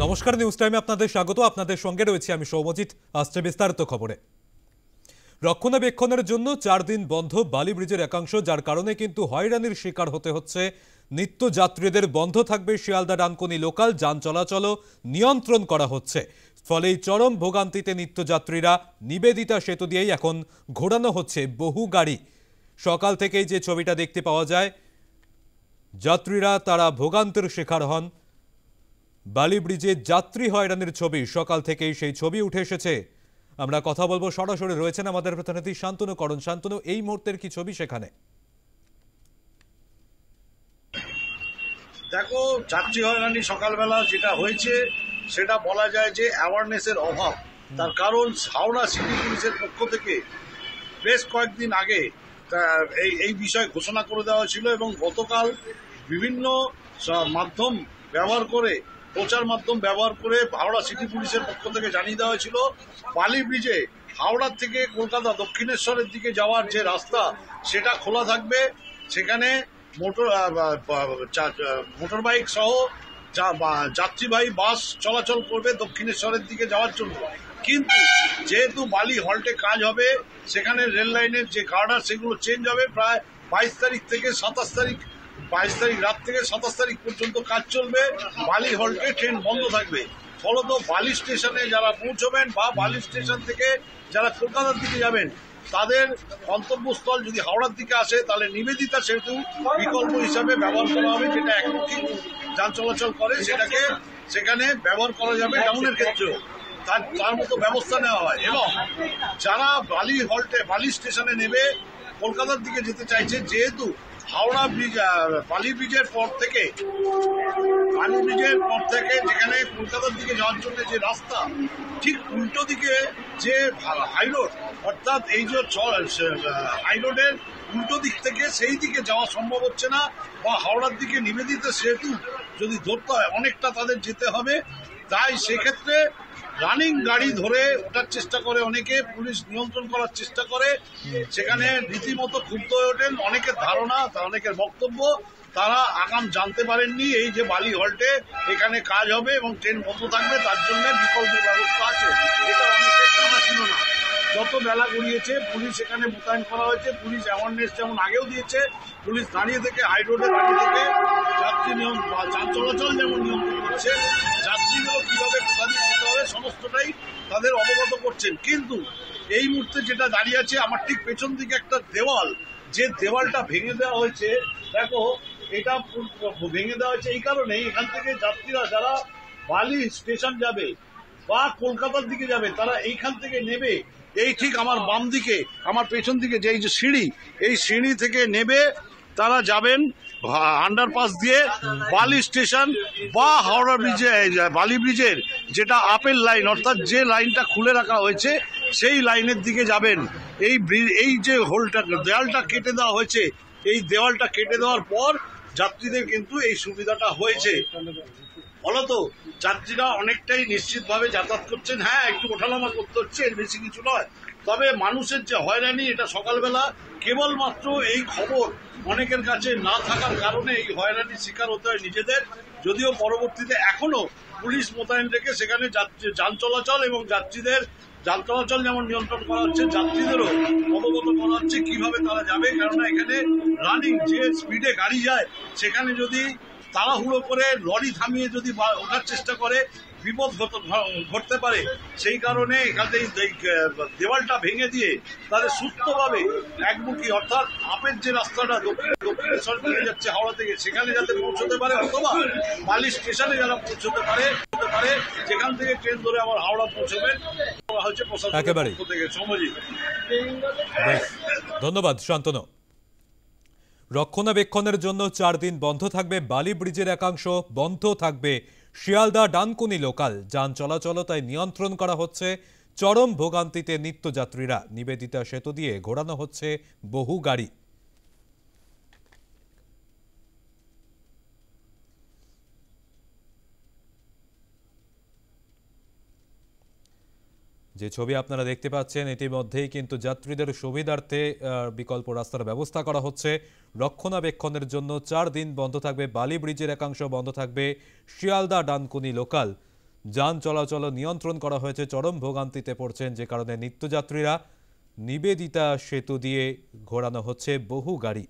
নমস্কার, নিউজ টাইমে আপনাদের স্বাগত। আপনাদের সঙ্গে রয়েছে আমি সৌমজিৎ। আসছে বিস্তারিত খবরে। রক্ষণাবেক্ষণের জন্য 4 দিন বন্ধ বালি ব্রিজের একাংশ, যার কারণে কিন্তু হয়রানির শিকার হতে হচ্ছে নিত্যযাত্রীদের। বন্ধ থাকবে শিয়ালদা ডানকুনি লোকাল, যান চলাচলও নিয়ন্ত্রণ করা হচ্ছে। ফলে এই চরম ভোগান্তিতে নিত্যযাত্রীরা। নিবেদিতা সেতু দিয়েই এখন ঘোরানো হচ্ছে বহু গাড়ি। সকাল থেকেই যে ছবিটা দেখতে পাওয়া যায়, যাত্রীরা তারা ভোগান্তির শিকার হন। বালি ব্রিজে যাত্রী হয়রানির ছবি, সকাল থেকেই সেই ছবি উঠে এসেছে। আমরা কথা বলবো, সরাসরি রয়েছেন আমাদের প্রতিনিধি শান্তনু করণ। শান্তনু, এই মুহূর্তের কি ছবি সেখানে? দেখো, যাত্রী হয়রানি সকালবেলা যেটা হয়েছে সেটা বলা যায় যে অ্যাওয়ারনেসের অভাব। তার কারণ হাওড়া সিটি পুলিশের পক্ষ থেকে বেশ কয়েকদিন আগে এই বিষয়ে ঘোষণা করে দেওয়া ছিল এবং গতকাল বিভিন্ন মাধ্যম ব্যবহার করে, প্রচার মাধ্যম ব্যবহার করে হাওড়া সিটি পুলিশের পক্ষ থেকে জানিয়ে দেওয়া হয়েছিল বালি ব্রিজে হাওড়ার থেকে কলকাতা দক্ষিণেশ্বরের দিকে যাওয়ার যে রাস্তা সেটা খোলা থাকবে। সেখানে মোটর বাইক সহ যাত্রীবাহী বাস চলাচল করবে দক্ষিণেশ্বরের দিকে যাওয়ার জন্য। কিন্তু যেহেতু বালি হল্টে কাজ হবে, সেখানে রেল লাইনের যে গার্ডার সেগুলো চেঞ্জ হবে। প্রায় 22 তারিখ থেকে 27 তারিখ, 22 তারিখ রাত থেকে 27 তারিখ পর্যন্ত কাজ চলবে। বালি হল্টে ট্রেন বন্ধ থাকবে। ফলত বালি স্টেশনে যারা পৌঁছবেন বা বালি স্টেশন থেকে যারা কলকাতার দিকে যাবেন, তাদের গন্তব্যস্থল যদি হাওড়ার দিকে আসে, তাহলে নিবেদিতা সেতু বিকল্প হিসাবে ব্যবহার করা হবে, যেটা একমুখী যান চলাচল করে, সেটাকে সেখানে ব্যবহার করা যাবে ডাউনের ক্ষেত্রেও। তার মতো ব্যবস্থা নেওয়া হয়। এবং যারা বালি স্টেশনে নেবে কলকাতার দিকে যেতে চাইছে, যেহেতু হাওড়া ব্রিজ বালি ব্রিজের পর থেকে যেখানে কলকাতার দিকে যাওয়ার জন্য যে রাস্তা, ঠিক উল্টো দিকে যে হাইরোড, অর্থাৎ এই যে হাইরোডের উল্টো দিক থেকে সেই দিকে যাওয়া সম্ভব হচ্ছে না, বা হাওড়ার দিকে নিবেদিতা সেতু যদি ধরতে হয় অনেকটা তাদের যেতে হবে। তাই সেক্ষেত্রে রানিং গাড়ি ধরে ওঠার চেষ্টা করে অনেকে, পুলিশ নিয়ন্ত্রণ করার চেষ্টা করে। সেখানে রীতিমতো ক্ষুব্ধ হয়ে ওঠেন। অনেকের ধারণা, অনেকের বক্তব্য, তারা আগাম জানতে পারেননি এই যে বালি হল্টে এখানে কাজ হবে এবং ট্রেন বন্ধ থাকবে, তার জন্য বিকল্প ব্যবস্থা আছে। এটা অনেকের জানা ছিল না। যত বেলা গড়িয়েছে পুলিশ এখানে মোতায়েন করা হয়েছে। পুলিশ অ্যাওয়ারনেস যেমন আগেও দিয়েছে, পুলিশ দাঁড়িয়ে থেকে হাইরোডে দাঁড়িয়ে থেকে যাত্রী যান চলাচল যেমন নিয়ন্ত্রণ করছে, যাত্রীদেরও কিভাবে কোথা দিয়ে যেতে হবে সমস্তটাই তাদের অবগত করছেন। কিন্তু এই মুহূর্তে যেটা দাঁড়িয়ে আছে, আমার ঠিক পেছন দিকে একটা দেওয়াল, যে দেওয়ালটা ভেঙে দেওয়া হয়েছে, দেখো এটা ভেঙে দেওয়া হয়েছে এই কারণেই, এখান থেকে যাত্রীরা যারা বালি স্টেশন যাবে বা কলকাতার দিকে যাবে, তারা এইখান থেকে নেবে। এই ঠিক আমার বাম দিকে, আমার পেছন দিকে যে এই যে সিঁড়ি, এই সিঁড়ি থেকে নেবে তারা যাবেন আন্ডারপাস দিয়ে বালি স্টেশন বা হাওড়া ব্রিজে, বালি ব্রিজের যেটা আপের লাইন, অর্থাৎ যে লাইনটা খুলে রাখা হয়েছে সেই লাইনের দিকে যাবেন। এই যে দেওয়ালটা কেটে দেওয়া হয়েছে, এই দেওয়ালটা কেটে দেওয়ার পর যাত্রীদের কিন্তু এই সুবিধাটা হয়েছে। ফলত যাত্রীরা অনেকটাই নিশ্চিতভাবে যাতায়াত করছেন। হ্যাঁ, একটু ওঠানামা করতে হচ্ছে, এর বেশি কিছু নয়। তবে মানুষের যে হয়রানি, এটা সকালবেলা কেবলমাত্র এই খবর অনেকের কাছে না থাকার কারণে এই হয়রানির শিকার হতে হয় নিজেদের। যদিও পরবর্তীতে এখনো পুলিশ মোতায়েন রেখে সেখানে যান চলাচল এবং যাত্রীদের যান চলাচল যেমন নিয়ন্ত্রণ করা হচ্ছে, যাত্রীদেরও অবগত করা হচ্ছে কিভাবে তারা যাবে। কেননা এখানে রানিং যে স্পিডে গাড়ি যায়, সেখানে যদি তাড়াহুড়ো করে লরি থামিয়ে যদি ওঠার চেষ্টা করে, বিপদ ঘটতে পারে। সেই কারণে এখানে দেওয়ালটা ভেঙে দিয়ে তাদের সুস্থভাবে একমুখী, অর্থাৎ আপের যে রাস্তাটা দক্ষিণেশ্বর দিকে যাচ্ছে হাওড়া থেকে, সেখানে যাতে পৌঁছতে পারে, অথবা বালি স্টেশনে যারা পৌঁছতে পারে, যেখান থেকে ট্রেন ধরে আবার হাওড়া পৌঁছবেন হচ্ছে প্রশাসনের পক্ষ থেকে। সমজিৎ, ধন্যবাদ শান্তনু। রক্ষণাবেক্ষণের জন্য 4 দিন বন্ধ থাকবে বালি ব্রিজের একাংশ, বন্ধ থাকবে শিয়ালদা ডানকুনি লোকাল, যান চলাচল তাই নিয়ন্ত্রণ করা হচ্ছে। চরম ভোগান্তিতে নিত্যযাত্রীরা। নিবেদিতা সেতু দিয়ে ঘোরানো হচ্ছে বহু গাড়ি। যে ছবি আপনারা দেখতে পাচ্ছেন, ইতিমধ্যেই কিন্তু যাত্রীদের সুবিধার্থে বিকল্প রাস্তার ব্যবস্থা করা হচ্ছে। রক্ষণাবেক্ষণের জন্য 4 দিন বন্ধ থাকবে বালি ব্রিজের একাংশ, বন্ধ থাকবে শিয়ালদা ডানকুনি লোকাল। যান চলাচল নিয়ন্ত্রণ করা হয়েছে। চরম ভোগান্তিতে পড়ছেন, যে কারণে নিত্যযাত্রীরা নিবেদিতা সেতু দিয়ে ঘোরানো হচ্ছে বহু গাড়ি।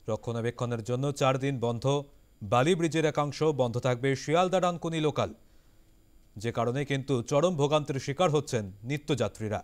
রক্ষণাবেক্ষণের জন্য 4 দিন বন্ধ বালি ব্রিজের একাংশ, বন্ধ থাকবে শিয়ালদা ডানকুনি লোকাল, যে কারণে কিন্তু চরম ভোগান্তির শিকার হচ্ছেন নিত্যযাত্রীরা।